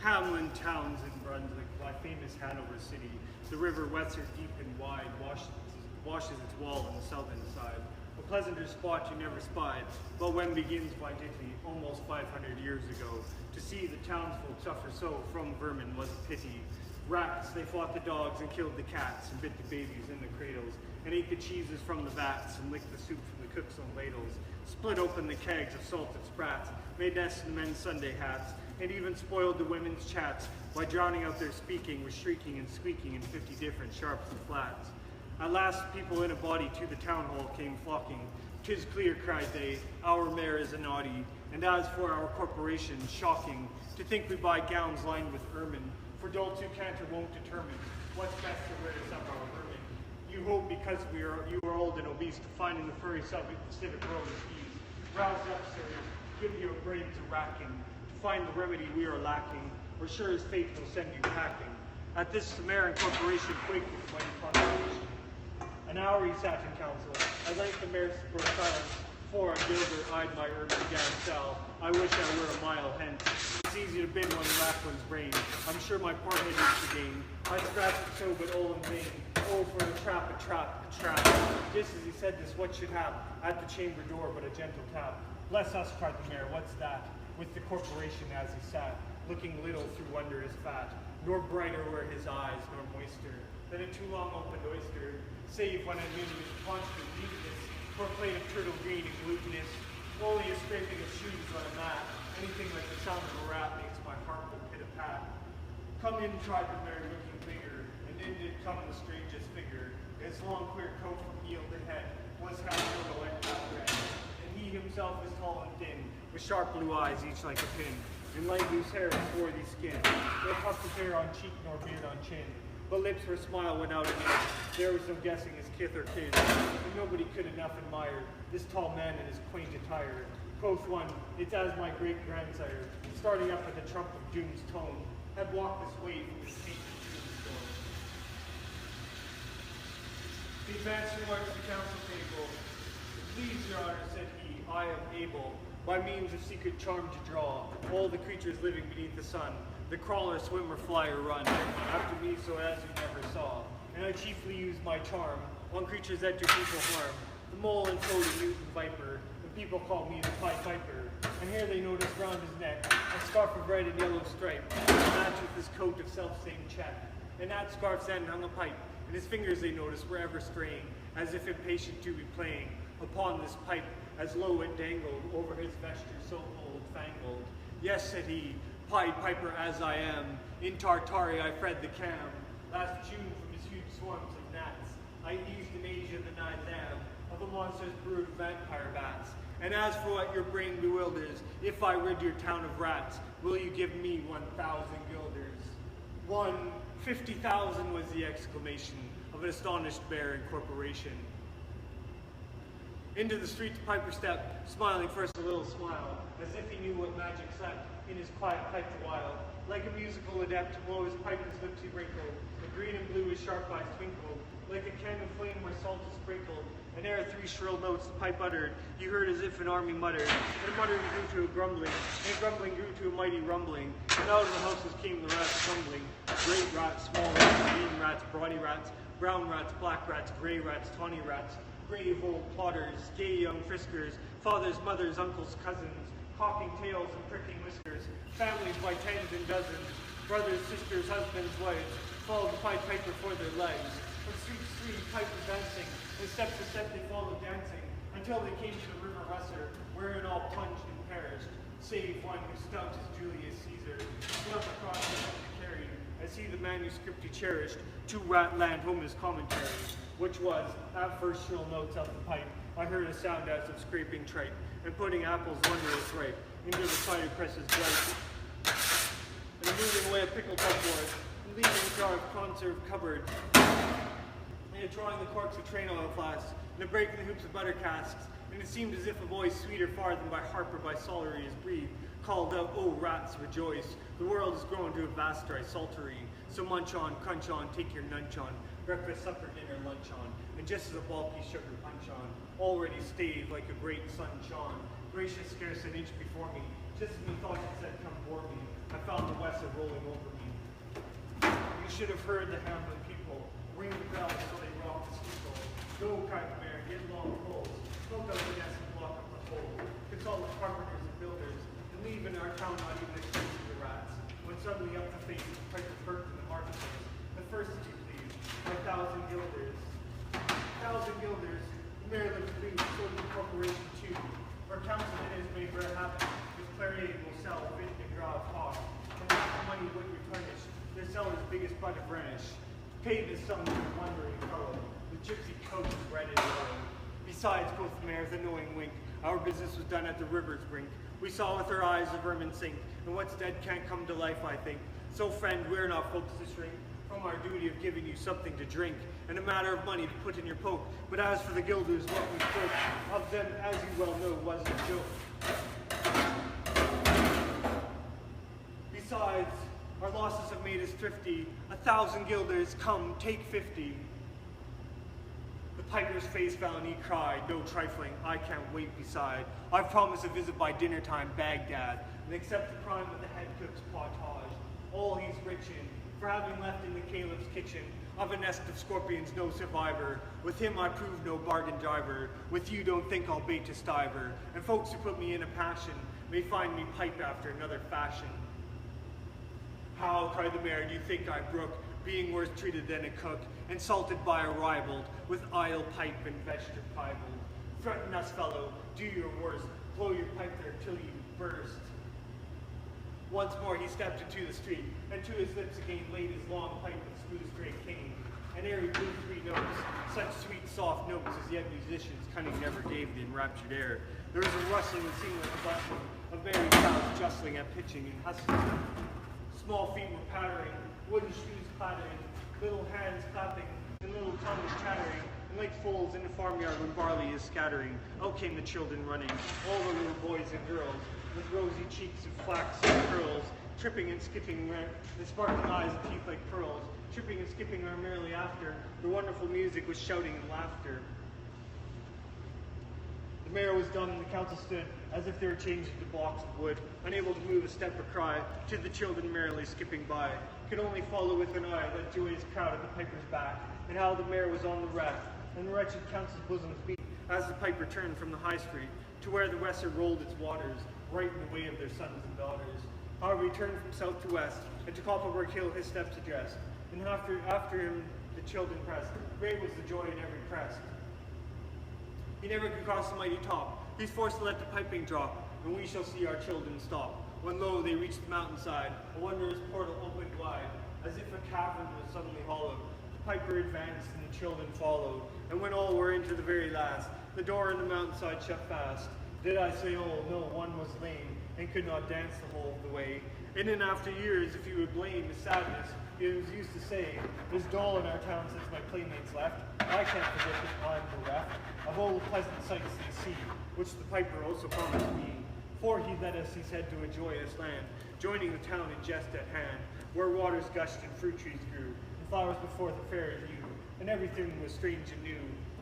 Hamlin towns in Brunswick, my famous Hanover city. The river Weser, deep and wide, washes its wall on the southern side. a pleasanter spot you never spied. But when begins by ditty, almost 500 years ago, to see the townsfolk suffer so from vermin was a pity. Rats, they fought the dogs and killed the cats and bit the babies in the cradles and ate the cheeses from the vats and licked the soup from the cooks on ladles, split open the kegs of salted sprats, made nests in the men's Sunday hats, and even spoiled the women's chats by drowning out their speaking with shrieking and squeaking in 50 different sharps and flats. At last people in a body to the town hall came flocking. "'Tis clear," cried they, "our mayor is a naughty, and as for our corporation, shocking, to think we buy gowns lined with ermine, for dolts who can't or won't determine what's best to wear to some our vermin. You hope because you are old and obese to find in the furry civic world of ease. Rouse up, sirs, give your brains a racking, to find the remedy we are lacking, or sure as fate will send you packing." At this, the mayor and corporation quaked with mighty consternation. An hour he sat in council. At length the mayor broke silence. For a gilder eyed my urban gamsel. "I wish I were a mile hence. It's easy to bend when the rack one's brain. I'm sure my poor head is to gain. I scratch it so, but all in vain. Oh, for a trap, a trap, a trap." Just as he said this, what should hap? At the chamber door, but a gentle tap. "Bless us," cried the mayor, "what's that?" With the corporation as he sat, looking little through wonder his fat, nor brighter were his eyes, nor moister than a too long opened oyster, save when I knew his constant weakness for a plate of turtle green and glutinous, only a scraping of shoes on a mat. Anything like the sound of a rat makes my heart go pit-a-pat. "Come in," cried the mayor, looking bigger, and in did come the strangest figure. His long queer coat from heel to head was half yellow and half red, and he himself was tall and thin, with sharp blue eyes each like a pin, and light loose hair and swarthy skin, no tuft of hair on cheek nor beard on chin, but lips where smile went out and in. There was no guessing his kith or kin, and nobody could enough admire this tall man in his quaint attire. Quoth one, "It's as my great-grandsire, starting up at the trump of doom's tone, had walked this way from his ancient tombstone." He advanced towards the council table. "Please, your honor," said he, "I am able, by means of secret charm to draw, all the creatures living beneath the sun, the crawler, swimmer, fly, or run, after me so as you never saw. And I chiefly use my charm on creatures that do people harm, the mole and toad and newt and viper, and people call me the Pied Piper. And here they notice round his neck a scarf of red and yellow stripe, matched with his coat of self-same check. And that scarf's end hung a pipe, and his fingers they noticed were ever straying, as if impatient to be playing upon this pipe, as low it dangled over his vesture so old fangled. Yes, said he, Pied Piper as I am, in Tartary I fed the cam. Last June from his huge swarms of gnats, I eased in Asia the Nizam of a monstrous brood of vampire bats. And as for what your brain bewilders, if I rid your town of rats, will you give me 1,000 guilders? 50,000 was the exclamation of an astonished bear and corporation. Into the street the Piper stepped, smiling first a little smile, as if he knew what magic slept in his quiet pipe the while. Like a musical adept, below his pipe his lips he wrinkled, and green and blue his sharp eyes twinkled, like a can of flame where salt is sprinkled. And ere 3 shrill notes the pipe uttered, you heard as if an army muttered, and a muttering grew to a grumbling, and a grumbling grew to a mighty rumbling, and out of the houses came the rats tumbling, great rats, small rats, lean rats, brawny rats, brown rats, black rats, grey rats, tawny rats, grave old plotters, gay young friskers, fathers, mothers, uncles, cousins, cocking tails and pricking whiskers, families by tens and dozens, brothers, sisters, husbands, wives, followed the Pied Piper for their legs. From street to street, Piper dancing, and step to step they followed dancing, until they came to the river Russer, wherein all plunged and perished, save one who stout as Julius Caesar, swam across the country carried, as he the manuscript he cherished, to Ratland home his commentary, which was, at first shrill notes of the pipe, I heard a sound as of scraping tripe, and putting apples wondrous ripe, into the cider presses bright, and moving away a pickle tugboard, and leaving a jar of conserve cupboard, and drawing the corks of train oil flasks, and breaking the hoops of butter casks, and it seemed as if a voice sweeter far than by harp or by psaltery is breathed, called out, "O rats, rejoice! The world is grown to a vast dry saltery. So munch on, crunch on, take your nunch on, breakfast, supper, dinner, lunch on, and just as a bulky sugar punch on, already staved like a great sun shone, gracious scarce an inch before me, just as methought it said, come bore me, I found the West rolling over me. You should have heard the Hamlin people ring the bells till they rocked the steeple. Go, cried the mayor, get long poles, Smoke out the nest and block up the hole. Consult with carpenters and builders, and leave in our town not even expensive the rats. When suddenly up the face of Piper perked in the marketplace. The first that you please, by 1,000 guilders. 1,000 guilders, the mayor looked pleased, so the corporation too. Our councilman is made rare habit, his clarion will sell, fit and draw of hawk, and half the money would replenish, their seller's biggest bud of renish. Paid this sum to the wondering fellow, the gypsy coat was red and yellow. Besides, quoth the mayor with a knowing wink, our business was done at the river's brink. We saw with our eyes the vermin sink, and what's dead can't come to life, I think. So friend, we're not folks to shrink from our duty of giving you something to drink, and a matter of money to put in your poke. But as for the guilders, what we spoke of them, as you well know, was a joke. Besides, our losses have made us thrifty. 1,000 guilders, come, take 50. The piper's face fell and he cried, no trifling, I can't wait beside. I've promised a visit by dinner time, Baghdad, and accept the crime of the head cook's potage. All he's rich in, for having left in the caliph's kitchen, of a nest of scorpions no survivor. With him I prove no bargain driver, with you don't think I'll bait a stiver, and folks who put me in a passion may find me pipe after another fashion. How, cried the mayor, do you think I brook, being worse treated than a cook, insulted by a ribald, with ile pipe and vesture piebald? Threaten us, fellow, do your worst, blow your pipe there till you burst. Once more he stepped into the street, and to his lips again laid his long pipe of spruce gray cane, and ere he blew 3 notes, such sweet soft notes as yet musicians cunning never gave the enraptured air. There was a rustling and seamless bustling of merry crowds justling at pitching and hustling. Small feet were pattering, wooden shoes clattering, little hands clapping, and little tongues chattering, and like foals in the farmyard when barley is scattering, out came the children running, all the little boys and girls, with rosy cheeks and flaxen curls, tripping and skipping, the sparkling eyes and teeth like pearls, tripping and skipping are merrily after, the wonderful music was shouting and laughter. The mayor was dumb and the council stood as if they were changed into blocks of wood, unable to move a step or cry, to the children merrily skipping by, could only follow with an eye that joyous crowd at the piper's back, and how the mayor was on the rack, and the wretched council's bosoms beat as the piper turned from the high street to where the Weser rolled its waters, right in the way of their sons and daughters. However, he turned from south to west, and to Koppelberg Hill his steps addressed, and after him the children pressed. Great was the joy in every crest. He never could cross the mighty top. He's forced to let the piping drop, and we shall see our children stop. When lo, they reached the mountainside, a wondrous portal opened wide, as if a cavern was suddenly hollowed. The piper advanced, and the children followed, and when all were into the very last, the door in the mountainside shut fast. Did I say all? No, one was lame, and could not dance the whole of the way. And in after years, if you would blame his sadness, he was used to say, it is dull in our town since my playmates left. I can't forget that I'm bereft of all the pleasant sights they see, which the piper also promised me. For he led us, he said, to a joyous land, joining the town in jest at hand, where waters gushed and fruit trees grew, and flowers before the fair view, and everything was strange and new.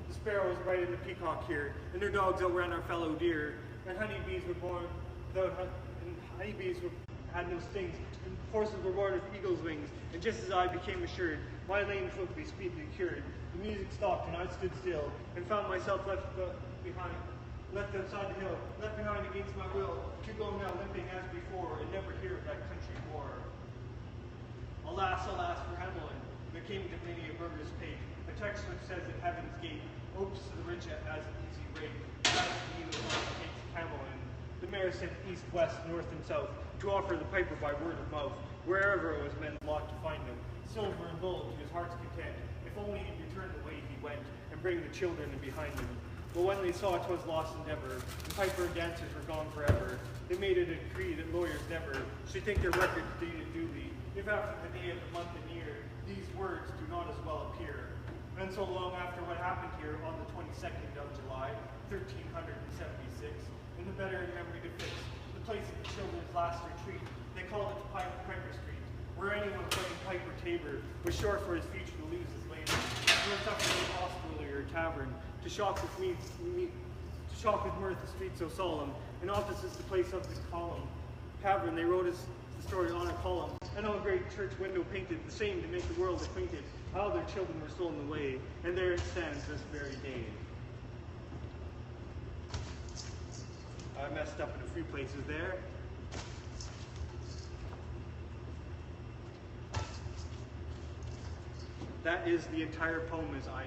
The sparrow was bright and the peacock here, and their dogs outran our fellow deer, and honeybees were born without had no stings, and horses were born with eagle's wings, and just as I became assured, my lame foot be speedily cured. The music stopped, and I stood still, and found myself left outside the hill, left behind against my will, to go now limping as before, and never hear of that country war. Alas, alas for Hamelin, there came to many a burgher's pate, a text which says at heaven's gate, opes to the rich as an easy rate, as he was on the gates of Hamelin. The mayor sent east, west, north, and south, to offer the piper by word of mouth, wherever it was men's lot to find him, silver and gold to his heart's content, if only he'd return the way he went, and bring the children in behind him. But when they saw 'twas lost endeavor, the piper and dancers were gone forever, they made a decree that lawyers never should think their records dated duly, if after the day of the month and year, these words do not as well appear. And so long after what happened here on the 22nd of July, 1376, in the better memory to fix, the place of the children's last retreat, they called it Piper Street, where anyone playing pipe or tabor was sure for his future to lose his labor, nor suffer no hostelry or tavern, to shock with mirth the street so solemn, and opposite the place of the column cavern they wrote the story on a column, and on a great church window painted the same to make the world acquainted how their children were stolen away, and there it stands this very day. I messed up in a few places there. That is the entire poem as I know it.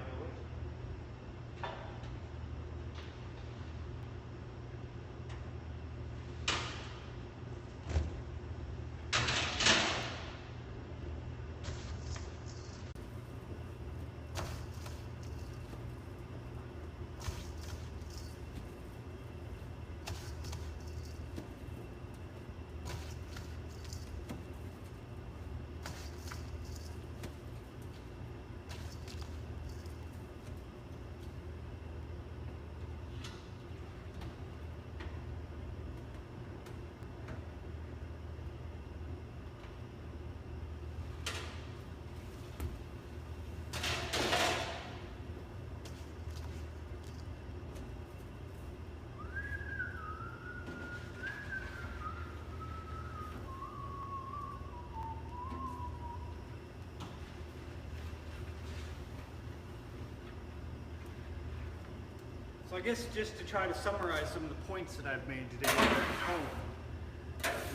So I guess just to try to summarize some of the points that I've made today in the poem,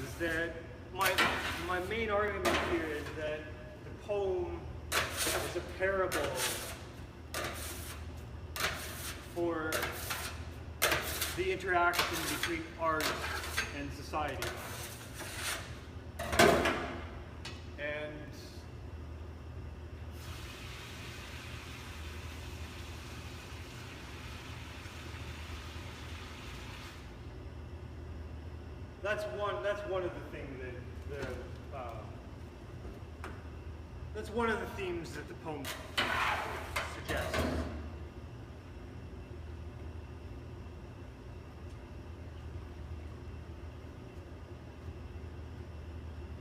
is that my main argument here is that the poem is a parable for the interaction between art and society. And that's one of the things that's one of the themes that the poem suggests.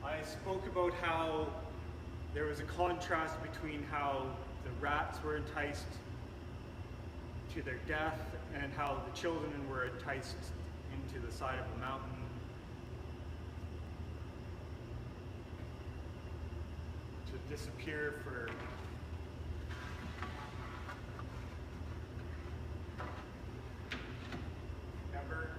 I spoke about how there was a contrast between how the rats were enticed to their death and how the children were enticed into the side of a mountain. To disappear for ever.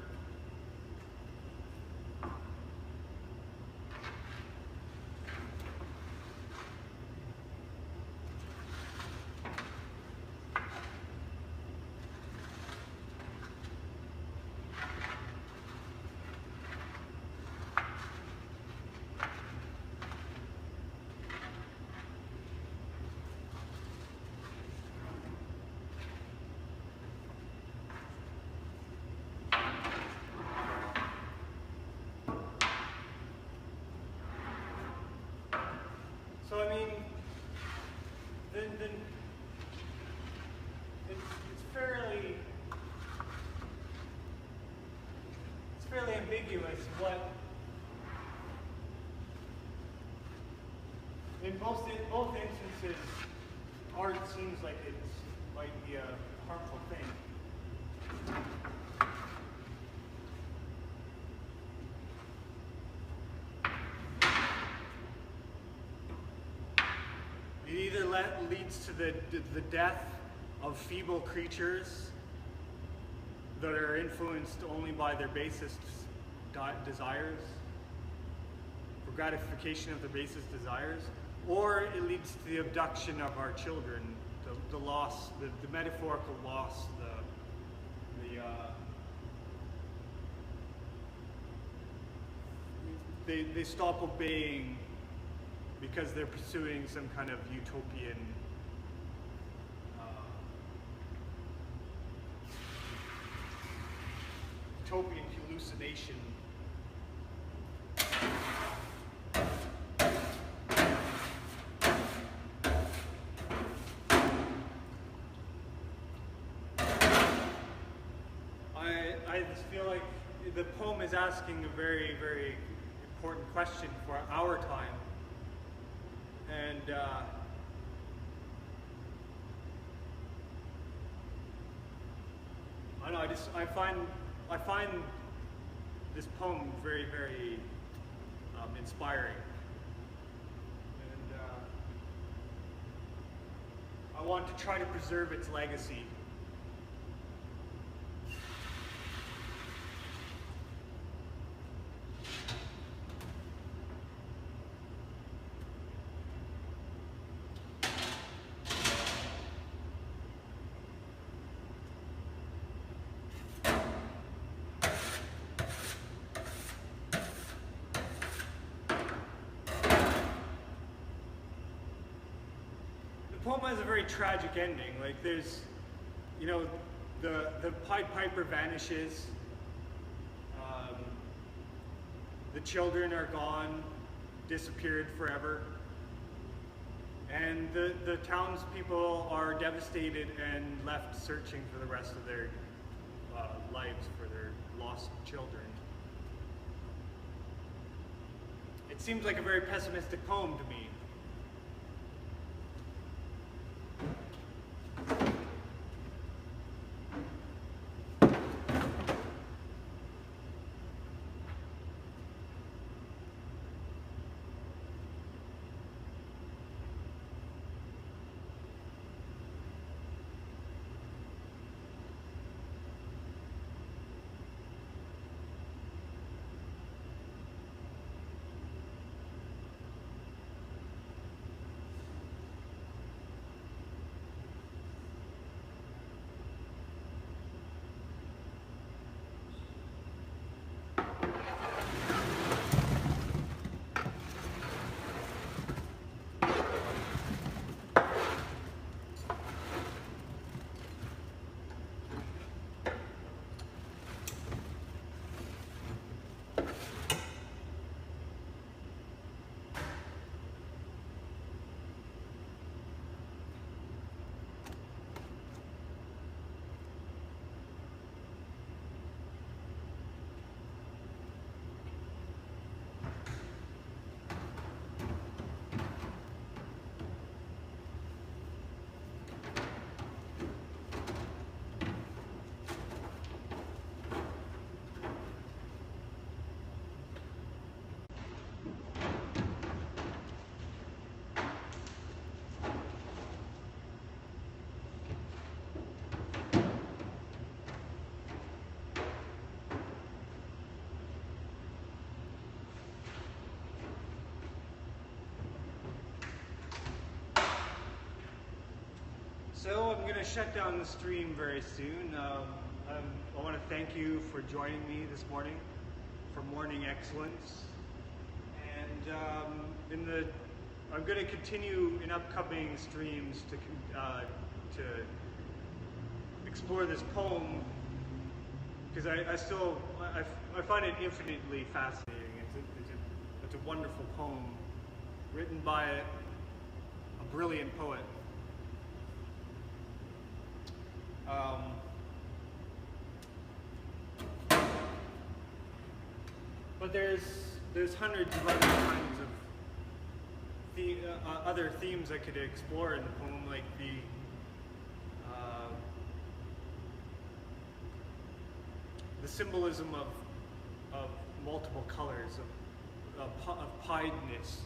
So I mean, then it's fairly ambiguous what in both instances art seems like it might be a harmful thing. It either leads to the death of feeble creatures that are influenced only by their basest desires, for gratification of their basest desires, or it leads to the abduction of our children, the loss, the metaphorical loss, they stop obeying because they're pursuing some kind of utopian hallucination. I just feel like the poem is asking a very, very important question for our time. And I know, I find this poem very, very inspiring. And I want to try to preserve its legacy. poem has a very tragic ending. Like there's, you know, the Pied Piper vanishes. The children are gone, disappeared forever. And the townspeople are devastated and left searching for the rest of their lives for their lost children. It seems like a very pessimistic poem to me. So I'm going to shut down the stream very soon. I want to thank you for joining me this morning for Morning Excellence. And I'm going to continue in upcoming streams to explore this poem because I find it infinitely fascinating. It's a wonderful poem written by a brilliant poet. But there's hundreds of other kinds of other themes I could explore in the poem, like the symbolism of multiple colors, of piedness,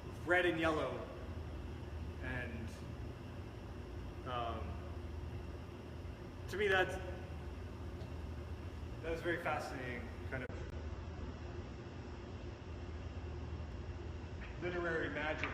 of red and yellow, and to me that's very fascinating, kind of literary magic.